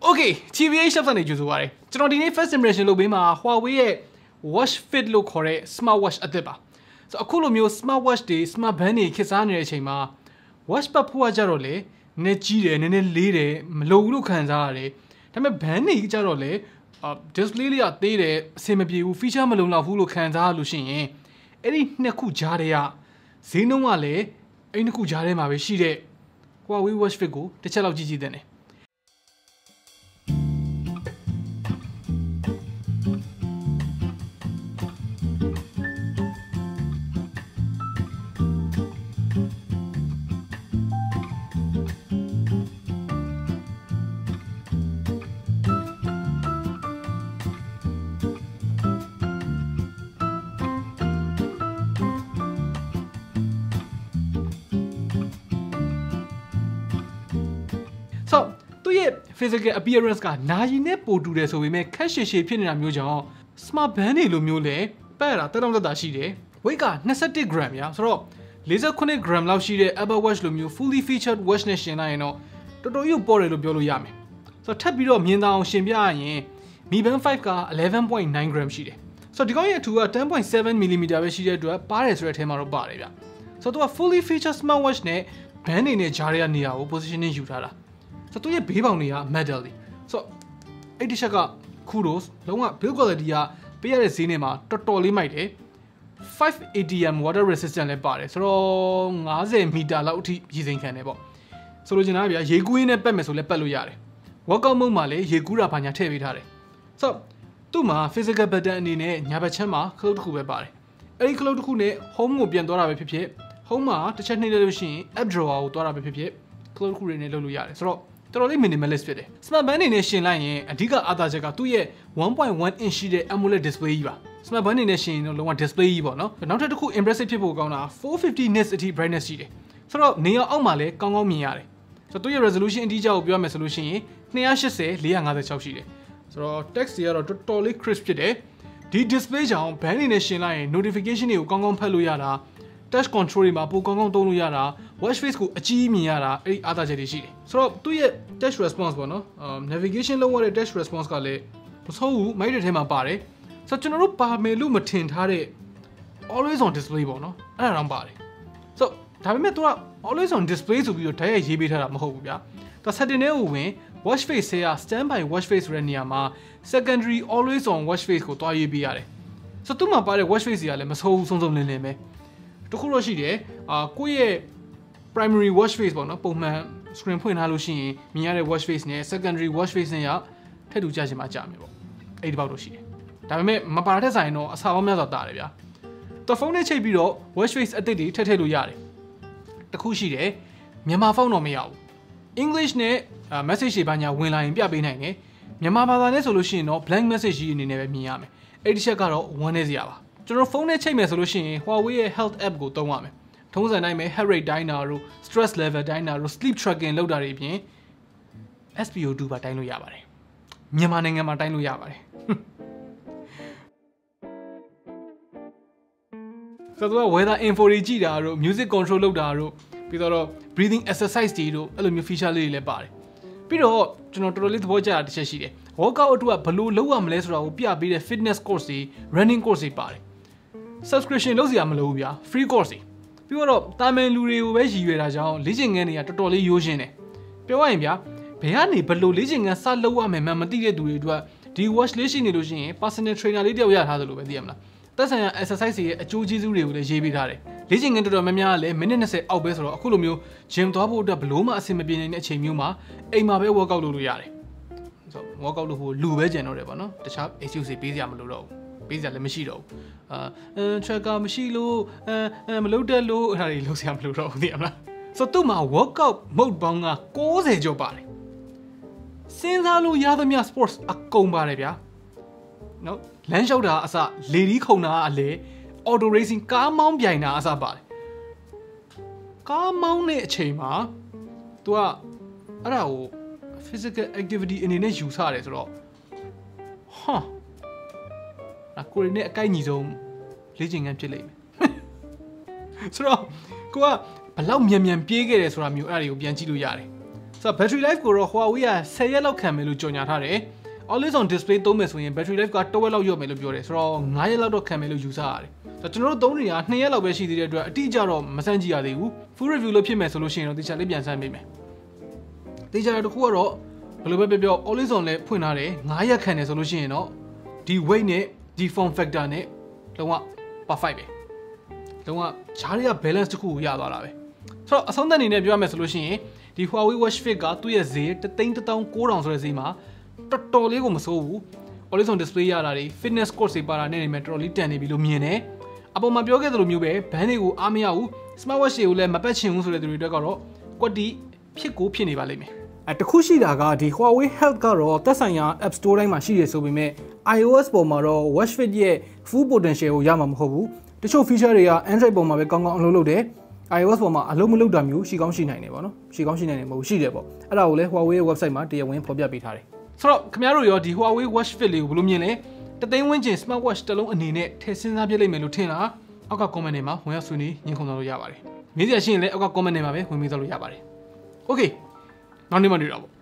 Okay, TBH Labs နဲ့ကြိုဆိုပါရစေကျွန်တော်ဒီနေ့ first impression လုပ်ပေးမှာ Huawei ရဲ့ Watch Fit လို့ခေါ်တဲ့ smartwatch အသစ်ပါဆိုအခုလိုမျိုး smartwatch တွေ smart band တွေခေတ်စားနေတဲ့အချိန်မှာ watch ပတ်ဖို့ကကြတော့လေနည်းကြီးတယ်နည်းနည်းလေးတယ်မလိုဘူးလို့ခံစားရတယ်ဒါပေမဲ့ band တွေကြတော့လေ display လေးကသေးတယ်အဆင်မပြေဘူး feature မလုံလောက်ဘူးလို့ခံစားရလို့ရှိရင်အဲ့ဒီနှစ်ခုကြားထဲကဈေးနှုန်းကလည်းအဲ့နှစ်ခုကြားထဲမှာပဲရှိတဲ့ Huawei Watch Fit ကိုတစ်ချက်လောက်ကြည့်ကြည့်တဲ့ねသူရဲ့ physical appearance ကနာယီနဲ့ပိုတူတယ်ဆိုပေမဲ့ခက်ရှည်ရှည်ဖြစ်နေတာမျိုးကြောင့် smart band တွေလိုမျိုးလဲပတ်ရတာတက်တာရှိတယ် weight က21 gram ညာဆိုတော့48 gram လောက်ရှိတဲ့ Apple Watch လိုမျိုး fully featured watch နဲ့ရှင်လိုက်ရင်တော့တော်တော်ကြီးပေါ်တယ်လို့ပြောလို့ရမယ်ဆိုတော့ထပ်ပြီးတော့မြင်သာအောင်ရှင်ပြရရင် Mi Band 5 က 11.9 gram ရှိတယ်ဆိုတော့ဒီကောင်ရဲ့အထူက 10.7 mm ပဲရှိတဲ့အတွက်ပါတယ်ဆိုတဲ့အထဲမှာတော့ပါတယ်ဗျဆိုတော့သူက fully featured smartwatch နဲ့ band တွေနဲ့ဂျားရနေရာကို positioning ယူထားတာဆိုတော့သူရဲ့ဘေးပေါင်တွေက metal တွေဆိုတော့အဲ့ဒီချက်က kudos လုံးဝ build quality ကပေးရတဲ့ဈေးနဲ့မှာတော်တော်လေးမိုက်တယ်5 ATM water resistant လည်းပါတယ်ဆိုတော့50 မီတာလောက်အထိရည်စိမ်ခံတယ်ပေါ့ဆိုလိုချင်တာကဗျာရေကူးရင်းနဲ့ပတ်မယ်ဆိုလည်းပတ်လို့ရတယ် workout mode မှာလည်းရေကူးတာဘာညာထည့်ပေးထားတယ်ဆိုတော့သူ့မှာ physical button အနေနဲ့ညာဘက်ချမ်းမှာ cloud တစ်ခုပဲပါတယ်အဲ့ဒီ cloud တစ်ခုနဲ့ home ကိုပြန်သွားတာပဲဖြစ်ဖြစ် home မှာတစ်ချက်နှိပ်လိုက်လို့ရှိရင် app drawer ကိုသွားတာပဲဖြစ်ဖြစ် cloud တစ်ခုတွေနဲ့လုပ်လို့ရတယ်ဆိုတော့တော်တော်လေး minimalist ဖြစ်တယ် smart band တွေနဲ့ရှင်လိုက်ရင်အဓိကအားသာချက်ကသူ့ရဲ့ 1.1 inch ရှိတဲ့ AMOLED display ကြီးပါ smart band တွေနဲ့ရှင်ရင်တော့လုံးဝ display ကြီးပေါ့နော်နောက်ထပ်တစ်ခု impressive ဖြစ်ဖို့ကောင်းတာ450 nits အထိ brightness ရှိတယ်ဆိုတော့နေရာအောက်မှာလည်းကောင်းကောင်းမြင်ရတယ်ဆိုတော့သူ့ရဲ့ resolution အတိအကျကိုပြောရမယ်ဆိုလို့ရှိရင်280 456ရှိတယ်ဆိုတော့ text တွေကတော့တော်တော်လေး crisp ဖြစ်တယ်ဒီ display ကြောင့် band တွေနဲ့ရှင်လိုက်ရင် notification တွေကိုကောင်းကောင်းဖတ်လို့ရတာ touch control တွေမှာပိုကောင်းကောင်းသုံးလို့ရတာ watch face ကိုအကြီးမြင်ရတာအဲ့ဒီအားသာချက်တွေရှိတယ်ဆိုတော့သူ့ရဲ့ touch response ပေါ့နော် navigation လုပ်ရတဲ့ touch response ကလည်းမဆိုးဘူးမိုက်တဲ့ထဲမှာပါတယ်ဆိုတော့ကျွန်တော်တို့ပါမယ်လို့မထင်ထားတဲ့ always on display ပေါ့နော်အဲ့ဒါတော့ပါတယ်ဆိုတော့ဒါပေမဲ့သူက always on display ဆိုပြီးတော့ဓာတ်ရိုက်ရေးပေးထားတာမဟုတ်ဘူးဗျာသူ setting တွေကိုဝင် watch face က standby watch face ဆိုတဲ့နေရာမှာ secondary always on watch face ကိုတွားရေးပေးရတယ်ဆိုတော့သူ့မှာပါတဲ့ watch face တွေကလည်းမဆိုးဘူးစုံစုံလင်လင်ပဲတခုတော့ရှိတယ်ကိုယ့်ရဲ့ primary watch face ပေါ့နော်ပုံမှန် screen ဖွင့်ထားလို့ရှိရင်မြင်ရတဲ့ watch face နဲ့ secondary watch face နဲ့ထပ်တူကြချင်မှကြာမယ်ပေါ့အဲ့ဒီဘောက်တော့ရှိတယ်ဒါပေမဲ့မပါတဲ့ဆိုင်တော့အစာပေါင်းများစွာတာတယ်ဗျာသူဖုန်းနဲ့ချိန်ပြီးတော့ watch face အသစ်တွေထည့်လို့ရတယ်တခုရှိတယ်မြန်မာဖုန်းတော့မရဘူး English နဲ့ message တွေဘာညာဝင်လာရင်ပြပေးနိုင်တယ်မြန်မာဘာသာနဲ့ဆိုလို့ရှိရင်တော့ blank message ကြီးအနေနဲ့ပဲမြင်ရမယ်အဲ့ဒီချက်ကတော့ဝမ်းနေစရာပါကျွန်တော်ဖုန်းနဲ့ချိန်မယ်ဆိုလို့ရှိရင် Huawei ရဲ့ health app ကိုသုံးရမယ်ထုံးစံတိုင်းပဲ heart rate တိုင်းတာတို့ stress level တိုင်းတာတို့ sleep tracking လုပ်တာတွေအပြင် SpO2 ပါတိုင်းလို့ရပါတယ်မြန်မာနိုင်ငံမှာတိုင်းလို့ရပါတယ်ဆိုတော့ weather info တွေကြည့်တာတို့ music control လုပ်တာတို့ပြီးတော့ breathing exercise တွေတို့အဲ့လိုမျိုး feature လေးတွေလည်းပါတယ်ပြီးတော့ကျွန်တော်တော်တော်လေးသဘောကျတာတစ်ချက်ရှိတယ် workout အတွက်ကဘယ်လိုလုပ်ရမလဲဆိုတာကိုပြပေးတဲ့ fitness course တွေ running course တွေပါတယ် subscription လုပ်စရာမလိုဘူးဗျာ free course တွေပြီးတော့တာမန်လူတွေကိုပဲရည်ရွယ်တာကြောင့်လေ့ကျင့်ခန်းတွေကတော်တော်လေးရိုးရှင်းတယ်ပြောရရင်ဗျာဘယ်ကနေဘယ်လိုလေ့ကျင့်ခန်းစလုပ်ရမယ်မှမသိတဲ့သူတွေအတွက်ဒီ watch လေးရှိနေလို့ရှိရင် personal trainer လေးတယောက်ရထားသလိုပဲသိရမလားသက်ဆိုင်ရာ exercise တွေရဲ့အကျိုးကျေးဇူးတွေကိုလည်းရေးပေးထားတယ်လေ့ကျင့်ခန်းတော်တော်များများကလည်းမိနစ်20အောက်ပဲဆိုတော့အခုလိုမျိုး gym သွားဖို့အတွက်ဘလို့မှအဆင်မပြေနိုင်တဲ့အချိန်မျိုးမှာအိမ်မှာပဲ workout လုပ်လို့ရတယ်ဆိုတော့ workout လုပ်ဖို့လူပဲကျန်တော့တယ်ပေါ့နော်တခြား excuse ပေးစရာမလိုတော့ဘူးပေးစရာလည်းမရှိတော့ဘူး tracker မရှိလို့မလုပ်တတ်လို့အဲ့ဒါတွေလုပ်စရာမလိုတော့ဘူးသိရမလားဆိုတော့သူ့မှာ workout mode ပေါင်းက60ကျော်ပါတယ်စဉ်းစားလို့ရသမျှ sports အကုန်ပါတယ်ဗျာနော်လမ်းလျှောက်တာအစလေဒီခုံတာအလေ auto racing ကားမောင်းပြိုင်တာအစပါတယ်ကားမောင်းတဲ့အချိန်မှာ तू ကအဲ့ဒါကို physical activity အနေနဲ့ယူဆရတယ်ဆိုတော့ကိုရီနဲ့အကိုက်ညီဆုံးလေ့ကျင့်ခန်းဖြစ်လိမ့်မယ်ဆိုတော့ကိုကဘလောက်မြန်ပြေးခဲ့တယ်ဆိုတာမျိုးအဲ့ဒါတွေကိုပြန်ကြည့်လို့ရတယ် ဆိုတော့ battery life ကိုတော့ Huawei က10ရက်လောက်ခံမယ်လို့ကြေညာထားတယ် always on display သုံးမယ်ဆိုရင် battery life ကတစ်ဝက်လောက်လျော့မယ်လို့ပြောတယ်ဆိုတော့9ရက်လောက်တော့ခံမယ်လို့ယူဆရတယ်ဆိုတော့ကျွန်တော်တို့သုံးနေတာ2ရက်လောက်ပဲရှိသေးတဲ့အတွက်အတိအကျတော့မစမ်းကြည့်ရသေးဘူး full review လို့ဖြစ်မယ်ဆိုလို့ရှိရင်တော့တခြားလေးပြန်စမ်းပေးမယ်တခြားတစ်ခုကတော့ဘယ်လိုပဲပြော always on လည်းဖွင့်ထားတယ်9ရက်ခံတယ်ဆိုလို့ရှိရင်တော့ဒီ weight နဲ့ဒီ form factor နဲ့လုံးဝ perfect ပဲလုံးဝဈားတွေက balance တစ်ခုကိုရသွားတာပဲဆိုတော့အဆုံးသတ်အနေနဲ့ပြောရမယ်ဆိုလို့ရှိရင်ဒီ Huawei Watch Fit ကသူ့ရဲ့ဈေး1,900ဆိုတဲ့ဈေးမှာတော်တော်လေးကိုမစိုးဘူး always on display ရတာတွေ fitness course တွေပါတာနဲ့နေမဲ့တော်တော်လေးတန်နေပြီလို့မြင်တယ်အပေါ်မှာပြောခဲ့သလိုမျိုးပဲဘန်းတွေကိုအားမရဘူး smart watch တွေကိုလည်းမပတ်ချင်ဘူးဆိုတဲ့သူတွေအတွက်ကတော့ကွက်တီဖြစ်နေပါလိမ့်မယ်တခုရှိတာကဒီ Huawei Health ကတော့သက်ဆိုင်ရာ App Store တိုင်းမှာရှိရဆိုပေမဲ့ iOS ပေါ်မှာတော့ Watch Fit ရဲ့ full potential ကိုရမှာမဟုတ်ဘူးတချို့ feature တွေက Android ပေါ်မှာပဲကောင်းကောင်းအလုပ်လုပ်တယ် iOS ပေါ်မှာအလုပ်မလုပ်တာမျိုးရှိကောင်းရှိနိုင်တယ်ပေါ့နော်ရှိကောင်းရှိနိုင်တယ်မဟုတ်ရှိတယ်ပေါ့အဲ့ဒါကိုလည်း Huawei ရဲ့ website မှာတရားဝင်ဖော်ပြပေးထားတယ်ဆိုတော့ခင်ဗျားတို့ရောဒီ Huawei Watch Fit လေးကိုဘယ်လိုမြင်လဲတသိန်းဝန်းကျင် smart watch တစ်လုံးအနေနဲ့ထည့်စဉ်းစားပြလိုက်မယ်လို့ထင်လားအောက်က comment တွေမှာဝင်ရောက်ဆွေးနွေးညှင်းခုန်သွားလို့ရပါတယ်မေးစရာရှိရင်လည်းအောက်က comment တွေမှာပဲဝင်ပြီးသွားလို့ရပါတယ် Okay နောက်နေ့မှတွေ့တော့ပေါ့